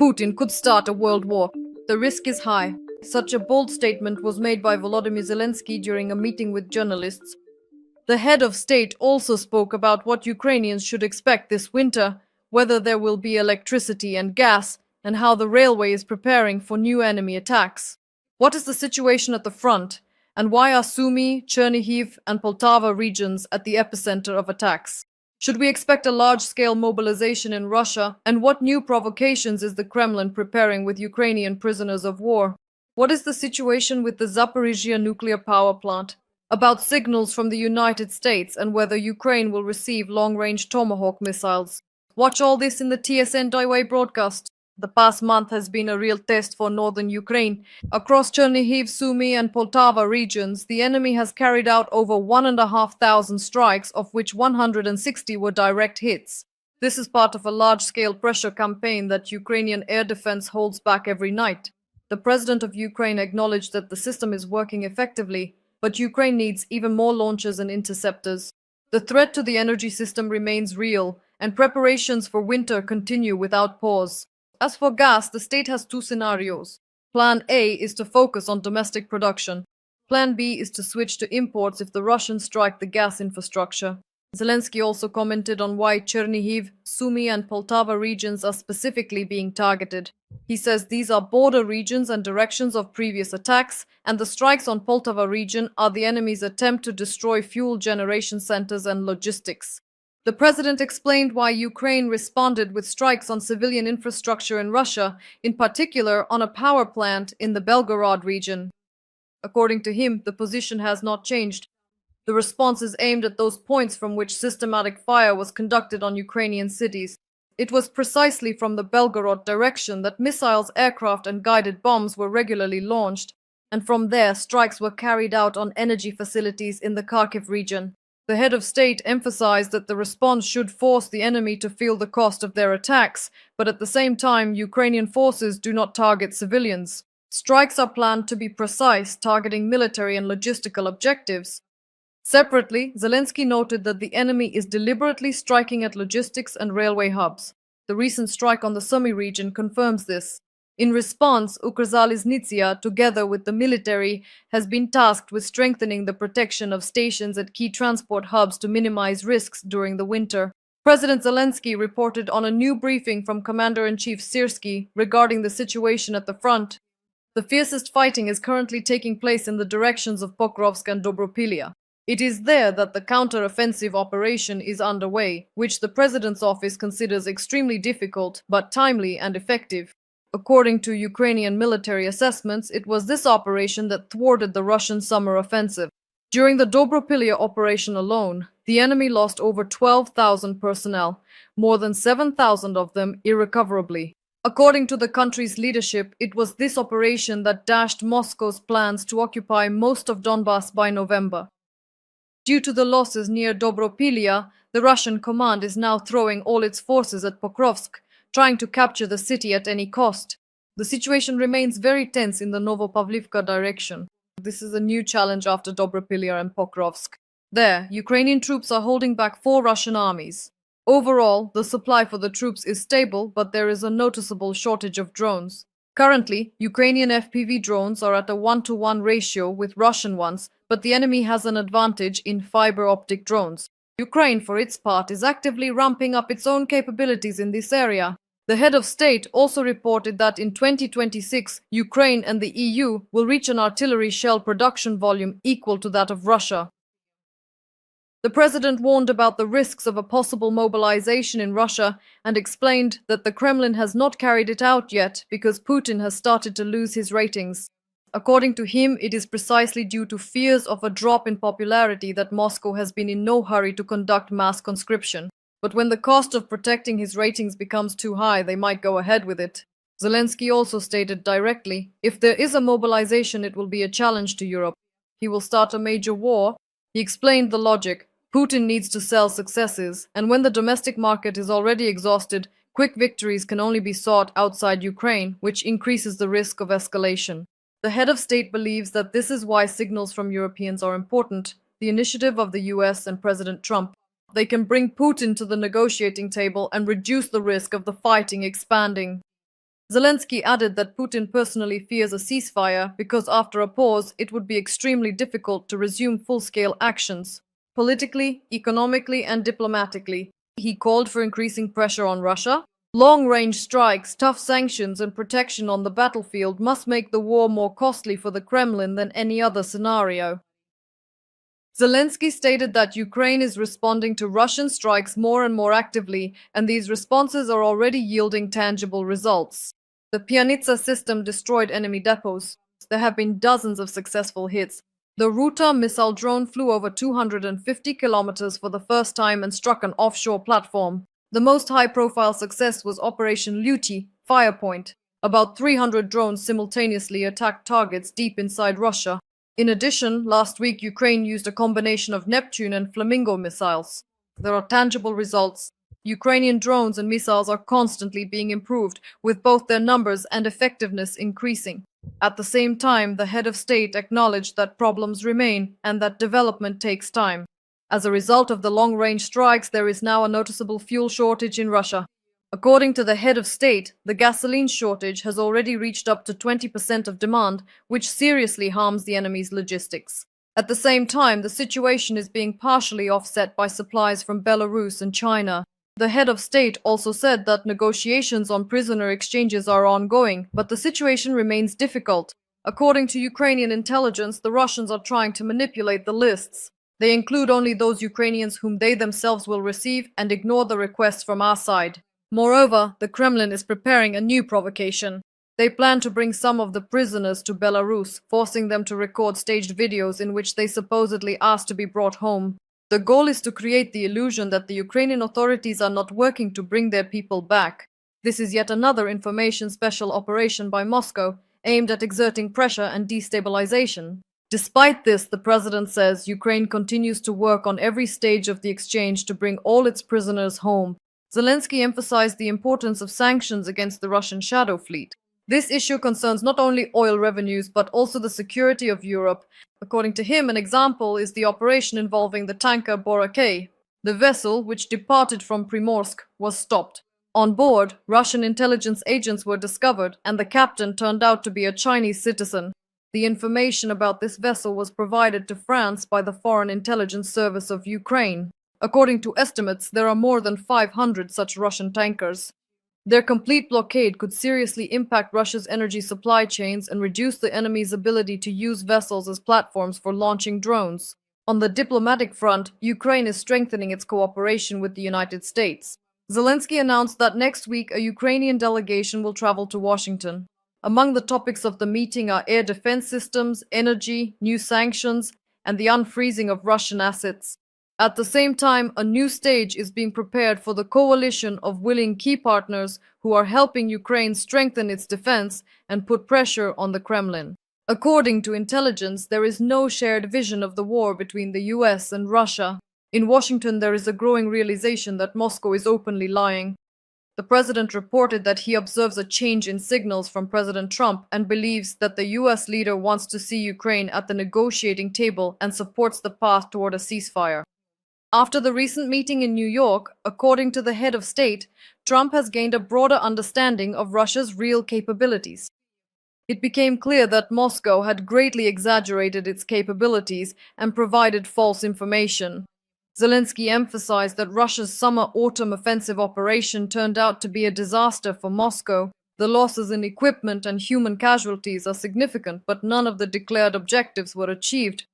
Putin could start a world war. The risk is high. Such a bold statement was made by Volodymyr Zelensky during a meeting with journalists. The head of state also spoke about what Ukrainians should expect this winter, whether there will be electricity and gas, and how the railway is preparing for new enemy attacks. What is the situation at the front, and why are Sumy, Chernihiv, and Poltava regions at the epicenter of attacks? Should we expect a large-scale mobilization in Russia, and what new provocations is the Kremlin preparing with Ukrainian prisoners of war? What is the situation with the Zaporizhzhia Nuclear Power Plant? About signals from the United States and whether Ukraine will receive long-range Tomahawk missiles. Watch all this in the TSN.ua broadcast. The past month has been a real test for northern Ukraine. Across Chernihiv, Sumy and Poltava regions, the enemy has carried out over 1,500 strikes, of which 160 were direct hits. This is part of a large-scale pressure campaign that Ukrainian air defense holds back every night. The president of Ukraine acknowledged that the system is working effectively, but Ukraine needs even more launchers and interceptors. The threat to the energy system remains real, and preparations for winter continue without pause. As for gas, the state has two scenarios. Plan A is to focus on domestic production. Plan B is to switch to imports if the Russians strike the gas infrastructure. Zelensky also commented on why Chernihiv, Sumy and Poltava regions are specifically being targeted. He says these are border regions and directions of previous attacks, and the strikes on Poltava region are the enemy's attempt to destroy fuel generation centers and logistics. The president explained why Ukraine responded with strikes on civilian infrastructure in Russia, in particular on a power plant in the Belgorod region. According to him, the position has not changed. The response is aimed at those points from which systematic fire was conducted on Ukrainian cities. It was precisely from the Belgorod direction that missiles, aircraft and guided bombs were regularly launched, and from there strikes were carried out on energy facilities in the Kharkiv region. The head of state emphasized that the response should force the enemy to feel the cost of their attacks, but at the same time, Ukrainian forces do not target civilians. Strikes are planned to be precise, targeting military and logistical objectives. Separately, Zelensky noted that the enemy is deliberately striking at logistics and railway hubs. The recent strike on the Sumy region confirms this. In response, Zaporizhzhia, together with the military, has been tasked with strengthening the protection of stations at key transport hubs to minimize risks during the winter. President Zelensky reported on a new briefing from Commander-in-Chief Syrsky regarding the situation at the front. The fiercest fighting is currently taking place in the directions of Pokrovsk and Dobropilya. It is there that the counter-offensive operation is underway, which the president's office considers extremely difficult, but timely and effective. According to Ukrainian military assessments, it was this operation that thwarted the Russian summer offensive. During the Dobropilya operation alone, the enemy lost over 12,000 personnel, more than 7,000 of them irrecoverably. According to the country's leadership, it was this operation that dashed Moscow's plans to occupy most of Donbass by November. Due to the losses near Dobropilya, the Russian command is now throwing all its forces at Pokrovsk, trying to capture the city at any cost. The situation remains very tense in the Novopavlivka direction. This is a new challenge after Dobropilya and Pokrovsk. There, Ukrainian troops are holding back 4 Russian armies. Overall, the supply for the troops is stable, but there is a noticeable shortage of drones. Currently, Ukrainian FPV drones are at a 1-to-1 ratio with Russian ones, but the enemy has an advantage in fiber optic drones. Ukraine, for its part, is actively ramping up its own capabilities in this area. The head of state also reported that in 2026, Ukraine and the EU will reach an artillery shell production volume equal to that of Russia. The president warned about the risks of a possible mobilization in Russia and explained that the Kremlin has not carried it out yet because Putin has started to lose his ratings. According to him, it is precisely due to fears of a drop in popularity that Moscow has been in no hurry to conduct mass conscription. But when the cost of protecting his ratings becomes too high, they might go ahead with it. Zelensky also stated directly, if there is a mobilization, it will be a challenge to Europe. He will start a major war. He explained the logic. Putin needs to sell successes, and when the domestic market is already exhausted, quick victories can only be sought outside Ukraine, which increases the risk of escalation. The head of state believes that this is why signals from Europeans are important, the initiative of the US and President Trump. They can bring Putin to the negotiating table and reduce the risk of the fighting expanding. Zelensky added that Putin personally fears a ceasefire because after a pause, it would be extremely difficult to resume full-scale actions, politically, economically, and diplomatically. He called for increasing pressure on Russia. Long-range strikes, tough sanctions, and protection on the battlefield must make the war more costly for the Kremlin than any other scenario. Zelensky stated that Ukraine is responding to Russian strikes more and more actively, and these responses are already yielding tangible results. The Pianitsa system destroyed enemy depots. There have been dozens of successful hits. The Ruta missile drone flew over 250 kilometers for the first time and struck an offshore platform. The most high-profile success was Operation Luty, Firepoint. About 300 drones simultaneously attacked targets deep inside Russia. In addition, last week Ukraine used a combination of Neptune and Flamingo missiles. There are tangible results. Ukrainian drones and missiles are constantly being improved, with both their numbers and effectiveness increasing. At the same time, the head of state acknowledged that problems remain and that development takes time. As a result of the long-range strikes, there is now a noticeable fuel shortage in Russia. According to the head of state, the gasoline shortage has already reached up to 20% of demand, which seriously harms the enemy's logistics. At the same time, the situation is being partially offset by supplies from Belarus and China. The head of state also said that negotiations on prisoner exchanges are ongoing, but the situation remains difficult. According to Ukrainian intelligence, the Russians are trying to manipulate the lists. They include only those Ukrainians whom they themselves will receive and ignore the requests from our side. Moreover, the Kremlin is preparing a new provocation. They plan to bring some of the prisoners to Belarus, forcing them to record staged videos in which they supposedly ask to be brought home. The goal is to create the illusion that the Ukrainian authorities are not working to bring their people back. This is yet another information special operation by Moscow, aimed at exerting pressure and destabilization. Despite this, the president says Ukraine continues to work on every stage of the exchange to bring all its prisoners home. Zelensky emphasized the importance of sanctions against the Russian shadow fleet. This issue concerns not only oil revenues but also the security of Europe. According to him, an example is the operation involving the tanker Borakay. The vessel, which departed from Primorsk, was stopped. On board, Russian intelligence agents were discovered, and the captain turned out to be a Chinese citizen. The information about this vessel was provided to France by the Foreign Intelligence Service of Ukraine. According to estimates, there are more than 500 such Russian tankers. Their complete blockade could seriously impact Russia's energy supply chains and reduce the enemy's ability to use vessels as platforms for launching drones. On the diplomatic front, Ukraine is strengthening its cooperation with the United States. Zelensky announced that next week a Ukrainian delegation will travel to Washington. Among the topics of the meeting are air defense systems, energy, new sanctions, and the unfreezing of Russian assets. At the same time, a new stage is being prepared for the coalition of willing key partners who are helping Ukraine strengthen its defense and put pressure on the Kremlin. According to intelligence, there is no shared vision of the war between the US and Russia. In Washington, there is a growing realization that Moscow is openly lying. The president reported that he observes a change in signals from President Trump and believes that the US leader wants to see Ukraine at the negotiating table and supports the path toward a ceasefire. After the recent meeting in New York, according to the head of state, Trump has gained a broader understanding of Russia's real capabilities. It became clear that Moscow had greatly exaggerated its capabilities and provided false information. Zelensky emphasized that Russia's summer-autumn offensive operation turned out to be a disaster for Moscow. The losses in equipment and human casualties are significant, but none of the declared objectives were achieved.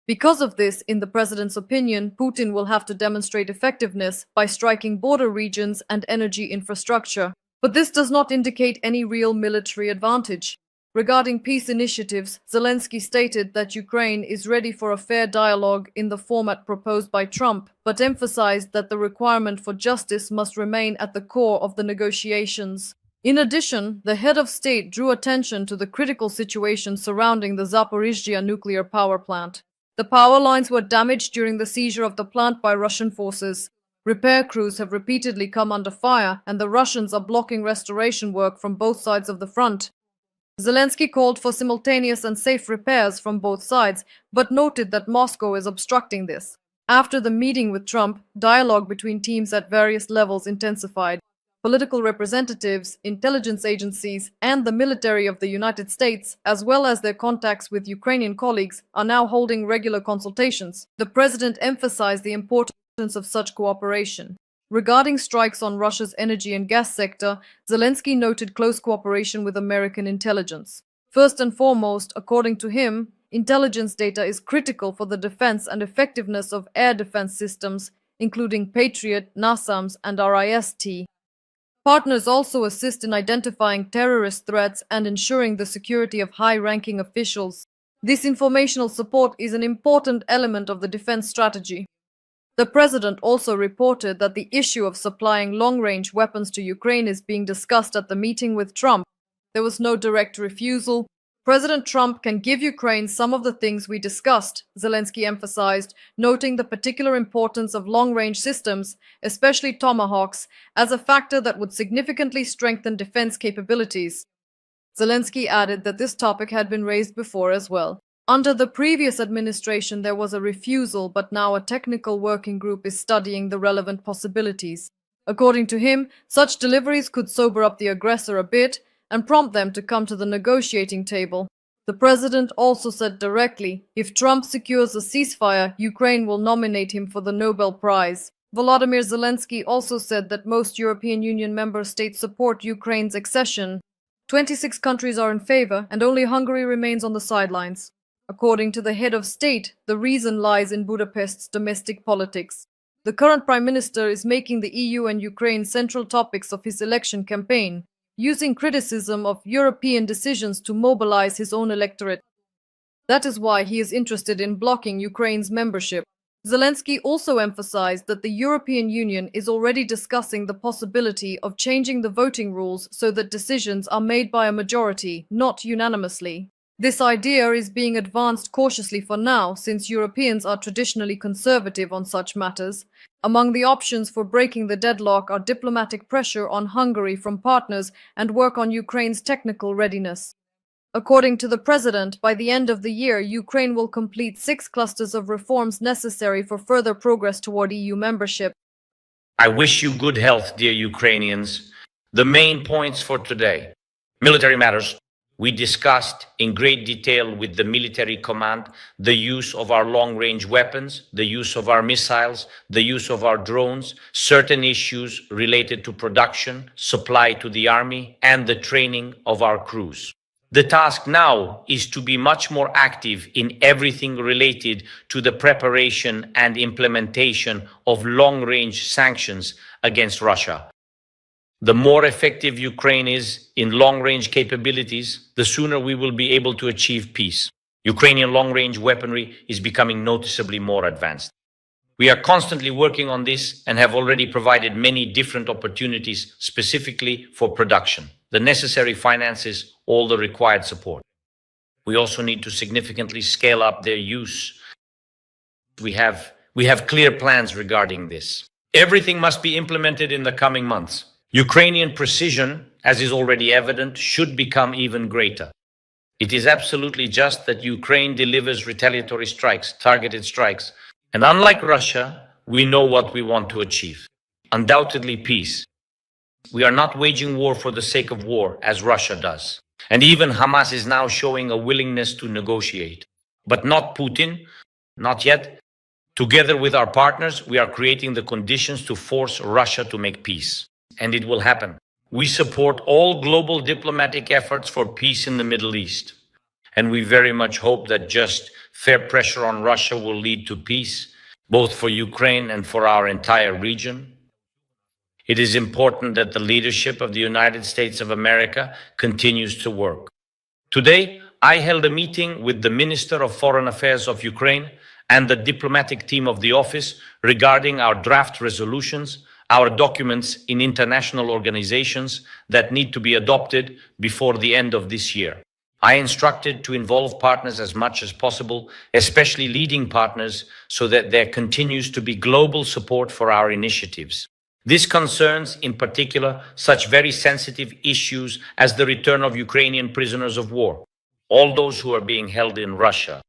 Because of this, in the president's opinion, Putin will have to demonstrate effectiveness by striking border regions and energy infrastructure. But this does not indicate any real military advantage. Regarding peace initiatives, Zelensky stated that Ukraine is ready for a fair dialogue in the format proposed by Trump, but emphasized that the requirement for justice must remain at the core of the negotiations. In addition, the head of state drew attention to the critical situation surrounding the Zaporizhzhia Nuclear Power Plant. The power lines were damaged during the seizure of the plant by Russian forces. Repair crews have repeatedly come under fire, and the Russians are blocking restoration work from both sides of the front. Zelensky called for simultaneous and safe repairs from both sides, but noted that Moscow is obstructing this. After the meeting with Trump, dialogue between teams at various levels intensified. Political representatives, intelligence agencies, and the military of the United States, as well as their contacts with Ukrainian colleagues, are now holding regular consultations. The president emphasized the importance of such cooperation. Regarding strikes on Russia's energy and gas sector, Zelensky noted close cooperation with American intelligence. First and foremost, according to him, intelligence data is critical for the defense and effectiveness of air defense systems, including Patriot, NASAMS, and RIST. Partners also assist in identifying terrorist threats and ensuring the security of high-ranking officials. This informational support is an important element of the defense strategy. The president also reported that the issue of supplying long-range weapons to Ukraine is being discussed at the meeting with Trump. There was no direct refusal. President Trump can give Ukraine some of the things we discussed, Zelensky emphasized, noting the particular importance of long-range systems, especially Tomahawks, as a factor that would significantly strengthen defense capabilities. Zelensky added that this topic had been raised before as well. Under the previous administration, there was a refusal, but now a technical working group is studying the relevant possibilities. According to him, such deliveries could sober up the aggressor a bit and prompt them to come to the negotiating table. The president also said directly, if Trump secures a ceasefire, Ukraine will nominate him for the Nobel Prize. Volodymyr Zelensky also said that most European Union member states support Ukraine's accession. 26 countries are in favor, and only Hungary remains on the sidelines. According to the head of state, the reason lies in Budapest's domestic politics. The current prime minister is making the EU and Ukraine central topics of his election campaign, using criticism of European decisions to mobilize his own electorate. That is why he is interested in blocking Ukraine's membership. Zelensky also emphasized that the European Union is already discussing the possibility of changing the voting rules so that decisions are made by a majority, not unanimously. This idea is being advanced cautiously for now, since Europeans are traditionally conservative on such matters. Among the options for breaking the deadlock are diplomatic pressure on Hungary from partners and work on Ukraine's technical readiness. According to the president, by the end of the year, Ukraine will complete 6 clusters of reforms necessary for further progress toward EU membership. I wish you good health, dear Ukrainians. The main points for today. Military matters. We discussed in great detail with the military command the use of our long-range weapons, the use of our missiles, the use of our drones, certain issues related to production, supply to the army, and the training of our crews. The task now is to be much more active in everything related to the preparation and implementation of long-range sanctions against Russia. The more effective Ukraine is in long-range capabilities, the sooner we will be able to achieve peace. Ukrainian long-range weaponry is becoming noticeably more advanced. We are constantly working on this and have already provided many different opportunities specifically for production, the necessary finances, all the required support. We also need to significantly scale up their use. We have clear plans regarding this. Everything must be implemented in the coming months. Ukrainian precision, as is already evident, should become even greater. It is absolutely just that Ukraine delivers retaliatory strikes, targeted strikes. And unlike Russia, we know what we want to achieve. Undoubtedly peace. We are not waging war for the sake of war, as Russia does. And even Hamas is now showing a willingness to negotiate. But not Putin, not yet. Together with our partners, we are creating the conditions to force Russia to make peace. And it will happen. We support all global diplomatic efforts for peace in the Middle East. And we very much hope that just fair pressure on Russia will lead to peace, both for Ukraine and for our entire region. It is important that the leadership of the United States of America continues to work. Today, I held a meeting with the Minister of Foreign Affairs of Ukraine and the diplomatic team of the office regarding our draft resolutions, our documents in international organizations that need to be adopted before the end of this year. I instructed to involve partners as much as possible, especially leading partners, so that there continues to be global support for our initiatives. This concerns, in particular, such very sensitive issues as the return of Ukrainian prisoners of war, all those who are being held in Russia.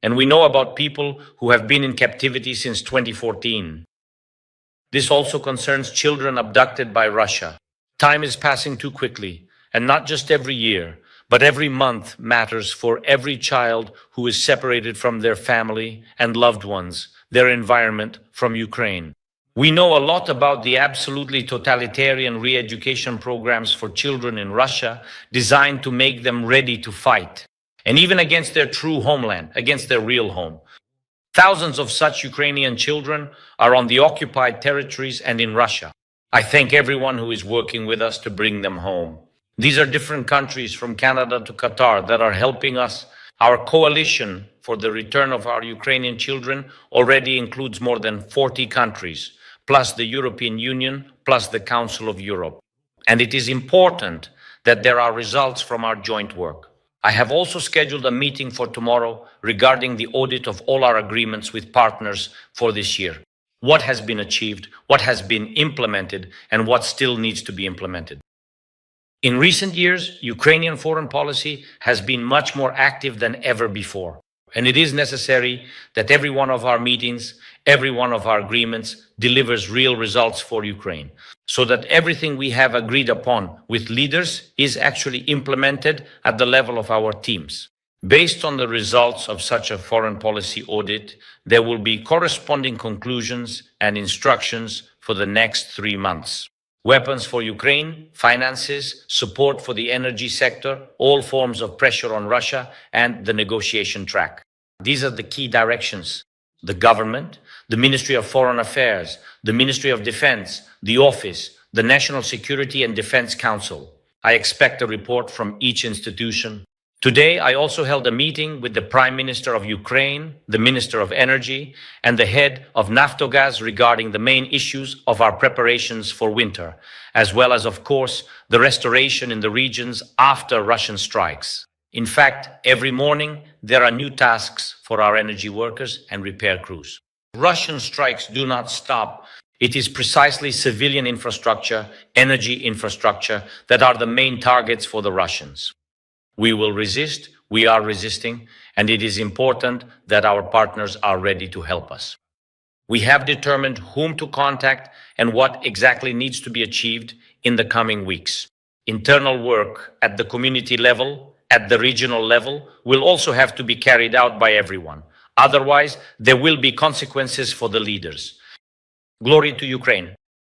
And we know about people who have been in captivity since 2014. This also concerns children abducted by Russia. Time is passing too quickly, and not just every year, but every month matters for every child who is separated from their family and loved ones, their environment from Ukraine. We know a lot about the absolutely totalitarian re-education programs for children in Russia designed to make them ready to fight, and even against their true homeland, against their real home. Thousands of such Ukrainian children are on the occupied territories and in Russia. I thank everyone who is working with us to bring them home. These are different countries from Canada to Qatar that are helping us. Our coalition for the return of our Ukrainian children already includes more than 40 countries, plus the European Union, plus the Council of Europe. And it is important that there are results from our joint work. I have also scheduled a meeting for tomorrow regarding the audit of all our agreements with partners for this year. What has been achieved, what has been implemented, and what still needs to be implemented. In recent years, Ukrainian foreign policy has been much more active than ever before. And it is necessary that every one of our meetings, every one of our agreements delivers real results for Ukraine, so that everything we have agreed upon with leaders is actually implemented at the level of our teams. Based on the results of such a foreign policy audit, there will be corresponding conclusions and instructions for the next 3 months. Weapons for Ukraine, finances, support for the energy sector, all forms of pressure on Russia, and the negotiation track. These are the key directions. The government, the Ministry of Foreign Affairs, the Ministry of Defense, the Office, the National Security and Defense Council. I expect a report from each institution. Today, I also held a meeting with the Prime Minister of Ukraine, the Minister of Energy, and the head of Naftogaz regarding the main issues of our preparations for winter, as well as, of course, the restoration in the regions after Russian strikes. In fact, every morning, there are new tasks for our energy workers and repair crews. Russian strikes do not stop. It is precisely civilian infrastructure, energy infrastructure, that are the main targets for the Russians. We will resist, we are resisting, and it is important that our partners are ready to help us. We have determined whom to contact and what exactly needs to be achieved in the coming weeks. Internal work at the community level, at the regional level, will also have to be carried out by everyone. Otherwise, there will be consequences for the leaders. Glory to Ukraine.